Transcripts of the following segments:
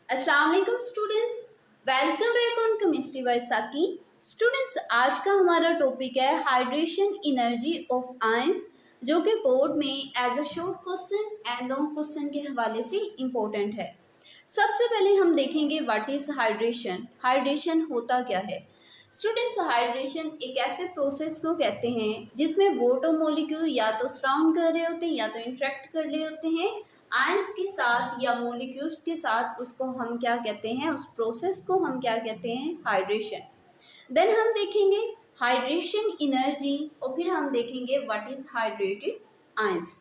अस्सलाम वालेकुम students, welcome back on chemistry bye साकी। स्टूडेंट्स, आज का हमारा टॉपिक है हाइड्रेशन एनर्जी ऑफ आयंस, जो कि बोर्ड में as a short question and long question के हवाले से इम्पोर्टेंट है। सबसे पहले हम देखेंगे व्हाट इज हाइड्रेशन। हाइड्रेशन होता क्या है? स्टूडेंट्स, हाइड्रेशन एक ऐसे प्रोसेस को कहते हैं जिसमें वाटर मॉलिक्यूल या तो सराउंड कर रहे होते हैं या तो इंटरेक्ट कर रहे होते हैं आयंस के साथ या मॉलिक्यूल्स के साथ। उसको हम क्या कहते हैं? उस प्रोसेस को हम क्या कहते हैं? हाइड्रेशन। देन हम देखेंगे हाइड्रेशन एनर्जी और फिर हम देखेंगे what is hydrated ions.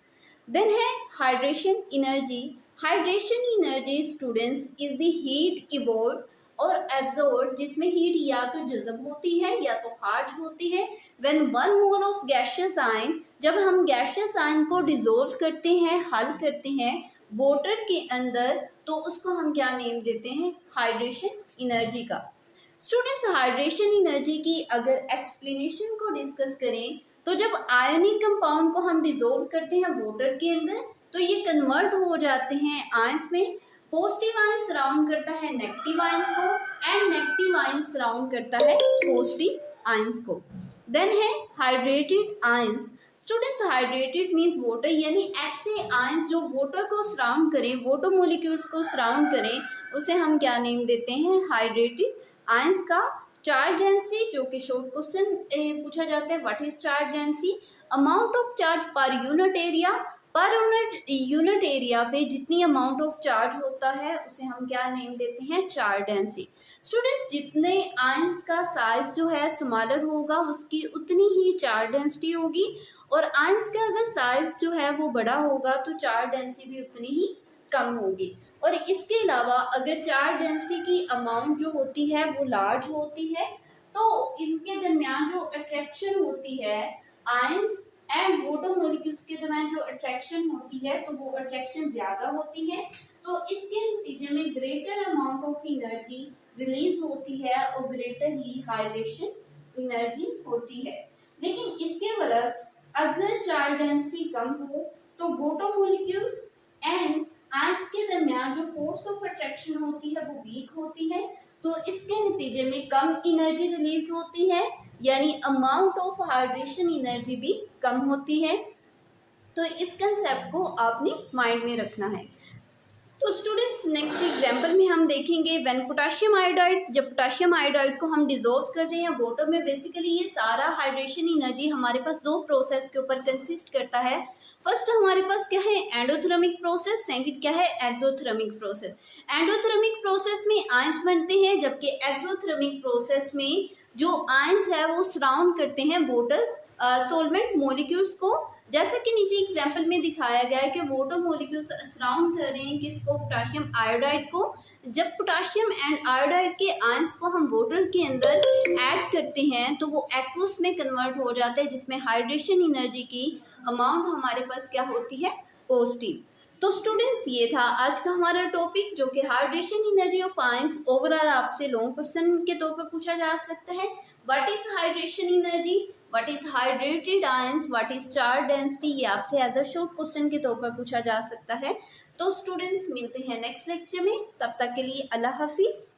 Then है hydration energy. Hydration energy students is the heat evolve और एब्जॉर्ब, जिसमें हीट या तो जज़ब होती है या तो हार्ज होती है। When one mole of gaseous ion, जब हम गैसियस आयन को डिजोल्व करते हैं, हल करते हैं वाटर के अंदर, तो उसको हम क्या नेम देते हैं? हाइड्रेशन एनर्जी का। स्टूडेंट्स, हाइड्रेशन एनर्जी की अगर एक्सप्लेनेशन को डिस्कस करें तो जब आयनिक कंपाउंड को हम डिजोल्व करते हैं वाटर के अंदर, तो ये कन्वर्ट हो जाते हैं आयंस में। पॉजिटिव आयन सराउंड करता है नेगेटिव आयंस को एंड नेगेटिव आयन सराउंड करता है पॉजिटिव आयंस को। देन है hydrated ions. Students, hydrated means water, यानी ऐसे आयंस जो वाटर को सराउंड करें, वाटर मॉलिक्यूल्स को सराउंड करें, उसे हम क्या नेम देते हैं? हाइड्रेटेड आयंस का। चार्ज डेंसिटी, जो कि शॉर्ट क्वेश्चन पूछा जाता है, what is charge density? Amount of charge per unit area. Per unit area पे जितनी अमाउंट ऑफ चार्ज होता है उसे हम क्या नेम देते हैं? Charge density. स्टूडेंट्स, जितने आयंस का साइज जो है स्मॉलर होगा उसकी उतनी ही चार्ज डेंसिटी होगी, और आयंस का अगर साइज जो है वो बड़ा होगा तो चार्ज डेंसिटी भी उतनी ही कम होगी। और इसके अलावा अगर चार्ज डेंसिटी की अमाउंट जो होती है वो लार्ज होती है, तो इनके दरमियान जो अट्रैक्शन होती है आयंस एंड वाटर मॉलिक्यूल्स के दरमियान जो अट्रैक्शन होती है, तो वो अट्रैक्शन ज्यादा होती है। तो इसके नतीजे में greater amount of energy release होती है और ग्रेटर ही हाइड्रेशन एनर्जी होती है। लेकिन इसके बरक्स अगर चार्ज डेंसिटी कम हो तो वाटर मॉलिक्यूल्स एंड आयंस के दरमियान जो फोर्स ऑफ अट्रैक्शन होती है वो वीक होती है, तो इसके नतीजे में कम एनर्जी रिलीज होती है, यानी अमाउंट ऑफ हाइड्रेशन एनर्जी भी कम होती है। तो इस कंसेप्ट को आपने माइंड में रखना है। तो स्टूडेंट्स, नेक्स्ट एग्जांपल में हम देखेंगे व्हेन पोटेशियम आयोडाइड, जब पोटेशियम आयोडाइड को हम डिसॉल्व कर रहे हैं वाटर में। बेसिकली ये सारा हाइड्रेशन एनर्जी हमारे पास दो प्रोसेस के ऊपर कंसिस्ट करता है। फर्स्ट हमारे पास क्या है? Endothermic process. सेकंड क्या है? Exothermic process. एंडोथर्मिक प्रोसेस में आयंस बनते हैं, जबकि एक्सोथर्मिक प्रोसेस में जो आयंस है वो सराउंड करते हैं वाटर सोलवेंट मॉलिक्यूल्स को। जैसा कि नीचे एग्जाम्पल में दिखाया गया है कि वाटर मॉलिक्यूल्स सराउंड कर रहे हैं किसको? पोटेशियम आयोडाइड को। जब पोटेशियम एंड आयोडाइड के आयंस को हम वाटर के अंदर ऐड करते हैं तो वो एक्वस में कन्वर्ट हो जाते हैं, जिसमें हाइड्रेशन एनर्जी की अमाउंट हमारे पास क्या होती है? पॉजिटिव। तो स्टूडेंट्स, ये था आज का हमारा टॉपिक, जो कि hydration energy of ions. Overall आपसे लॉन्ग क्वेश्चन के तौर पर पूछा जा सकता है। What is hydration energy, what is hydrated ions, what is charge density, ये आपसे एज अ शॉर्ट क्वेश्चन के तौर पर पूछा जा सकता है। तो स्टूडेंट्स, मिलते हैं नेक्स्ट लेक्चर में, तब तक के लिए अल्लाह हाफिज।